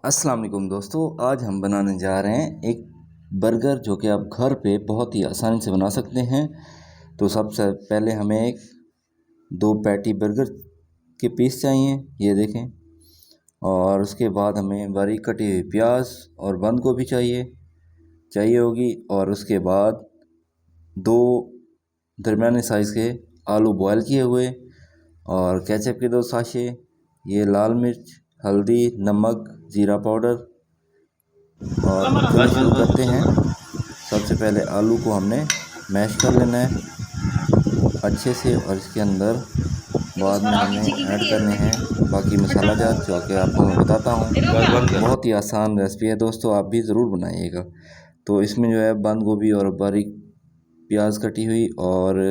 अस्सलाम वालेकुम दोस्तों, आज हम बनाने जा रहे हैं एक बर्गर जो कि आप घर पे बहुत ही आसानी से बना सकते हैं। तो सबसे पहले हमें एक 2 पैटी बर्गर के पीस चाहिए, ये देखें। और उसके बाद हमें बारीक कटी हुई प्याज और बंद गोभी चाहिए होगी। और उसके बाद 2 दरमियाने साइज़ के आलू बॉयल किए हुए और केचप के 2 साशे, ये लाल मिर्च, हल्दी, नमक, ज़ीरा पाउडर। और चलिए शुरू करते हैं। सबसे पहले आलू को हमने मैश कर लेना है अच्छे से, और इसके अंदर बाद में हमें ऐड करने हैं बाकी मसाला जात जो कि आपको मैं बताता हूँ। बहुत ही आसान रेसिपी है दोस्तों, आप भी ज़रूर बनाइएगा। तो इसमें जो है बंद गोभी और बारीक प्याज कटी हुई और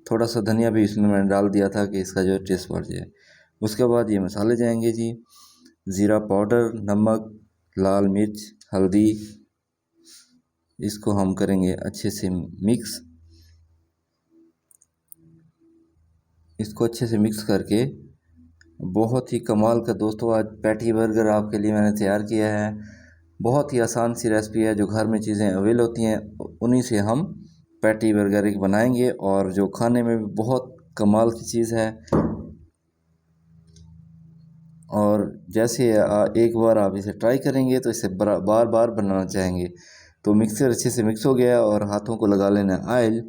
थोड़ा सा धनिया भी इसमें मैंने डाल दिया था कि इसका जो है टेस्ट बढ़ जाए। उसके बाद ये मसाले जाएंगे जी, ज़ीरा पाउडर, नमक, लाल मिर्च, हल्दी। इसको हम करेंगे अच्छे से मिक्स। इसको अच्छे से मिक्स करके बहुत ही कमाल का दोस्तों आज पैटी बर्गर आपके लिए मैंने तैयार किया है। बहुत ही आसान सी रेसिपी है, जो घर में चीज़ें अवेल होती हैं उन्हीं से हम पैटी बर्गर एक बनाएंगे, और जो खाने में भी बहुत कमाल की चीज़ है। और जैसे एक बार आप इसे ट्राई करेंगे तो इसे बार बार बनाना चाहेंगे। तो मिक्सर अच्छे से मिक्स हो गया और हाथों को लगा लेना है ऑयल,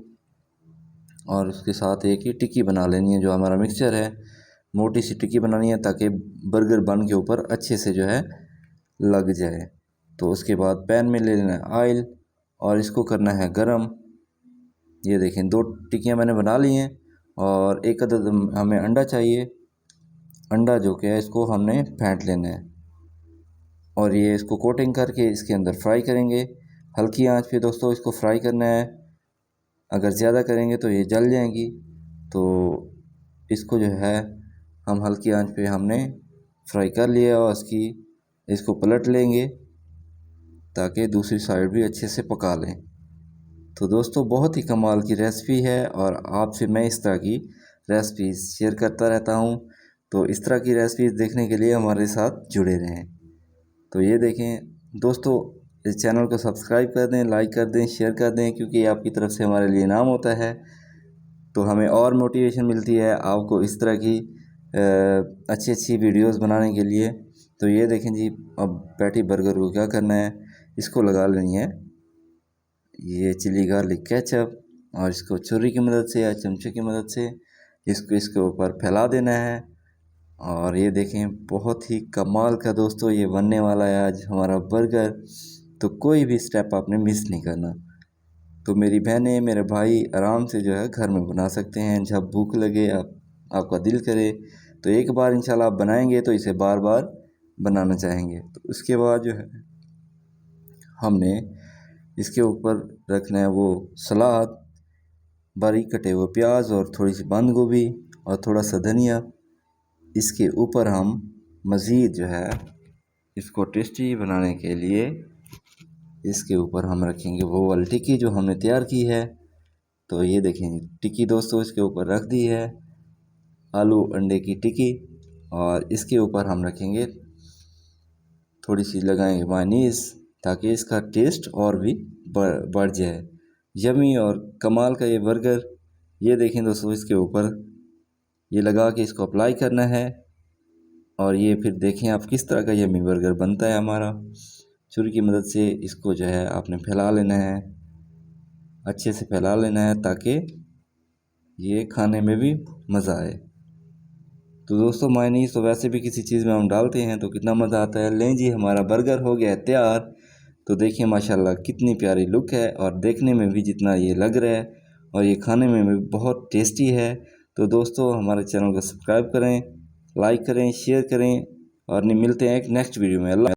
और उसके साथ एक ही टिक्की बना लेनी है। जो हमारा मिक्सचर है मोटी सी टिक्की बनानी है ताकि बर्गर बन के ऊपर अच्छे से जो है लग जाए। तो उसके बाद पैन में ले लेना है ऑयल और इसको करना है गरम। ये देखें 2 टिक्कियाँ मैंने बना ली हैं और एक अदद हमें अंडा चाहिए। अंडा जो कि है इसको हमने फेंट लेना है और ये इसको कोटिंग करके इसके अंदर फ्राई करेंगे। हल्की आंच पे दोस्तों इसको फ्राई करना है, अगर ज़्यादा करेंगे तो ये जल जाएंगी। तो इसको जो है हम हल्की आंच पे हमने फ्राई कर लिया और इसको पलट लेंगे ताकि दूसरी साइड भी अच्छे से पका लें। तो दोस्तों बहुत ही कमाल की रेसिपी है और आपसे मैं इस तरह की रेसिपीज़ शेयर करता रहता हूँ। तो इस तरह की रेसिपीज़ देखने के लिए हमारे साथ जुड़े रहें। तो ये देखें दोस्तों, इस चैनल को सब्सक्राइब कर दें, लाइक कर दें, शेयर कर दें, क्योंकि आपकी तरफ से हमारे लिए इनाम होता है तो हमें और मोटिवेशन मिलती है आपको इस तरह की अच्छी अच्छी वीडियोस बनाने के लिए। तो ये देखें जी, अब पैटी बर्गर को क्या करना है, इसको लगा लेनी है ये चिली गार्लिक केचप, और इसको छुरी की मदद से या चमचे की मदद से इसको इसके ऊपर फैला देना है। और ये देखें बहुत ही कमाल का दोस्तों ये बनने वाला है आज हमारा बर्गर। तो कोई भी स्टेप आपने मिस नहीं करना। तो मेरी बहनें, मेरे भाई आराम से जो है घर में बना सकते हैं जब भूख लगे, आपका दिल करे। तो एक बार इंशाल्लाह आप बनाएंगे तो इसे बार बार बनाना चाहेंगे। तो उसके बाद जो है हमने इसके ऊपर रखना है वो सलाद, बारीक कटे हुए प्याज और थोड़ी सी बंद गोभी और थोड़ा सा धनिया। इसके ऊपर हम मज़ीद जो है इसको टेस्टी बनाने के लिए इसके ऊपर हम रखेंगे वो वाली टिक्की जो हमने तैयार की है। तो ये देखें टिक्की दोस्तों इसके ऊपर रख दी है, आलू अंडे की टिक्की। और इसके ऊपर हम रखेंगे थोड़ी सी लगाएंगे मायोनीज़ ताकि इसका टेस्ट और भी बढ़ जाए। यमी और कमाल का ये बर्गर, ये देखें दोस्तों इसके ऊपर ये लगा के इसको अप्लाई करना है। और ये फिर देखें आप किस तरह का यमी बर्गर बनता है हमारा। छुरी की मदद से इसको जो है आपने फैला लेना है, अच्छे से फैला लेना है ताकि ये खाने में भी मज़ा आए। तो दोस्तों मायोनीज़ तो वैसे भी किसी चीज़ में हम डालते हैं तो कितना मज़ा आता है। लें जी हमारा बर्गर हो गया है तैयार। तो देखिए माशाल्लाह कितनी प्यारी लुक है और देखने में भी जितना ये लग रहा है और ये खाने में भी बहुत टेस्टी है। तो दोस्तों हमारे चैनल को सब्सक्राइब करें, लाइक करें, शेयर करें और मिलते हैं एक नेक्स्ट वीडियो में। अल्लाह।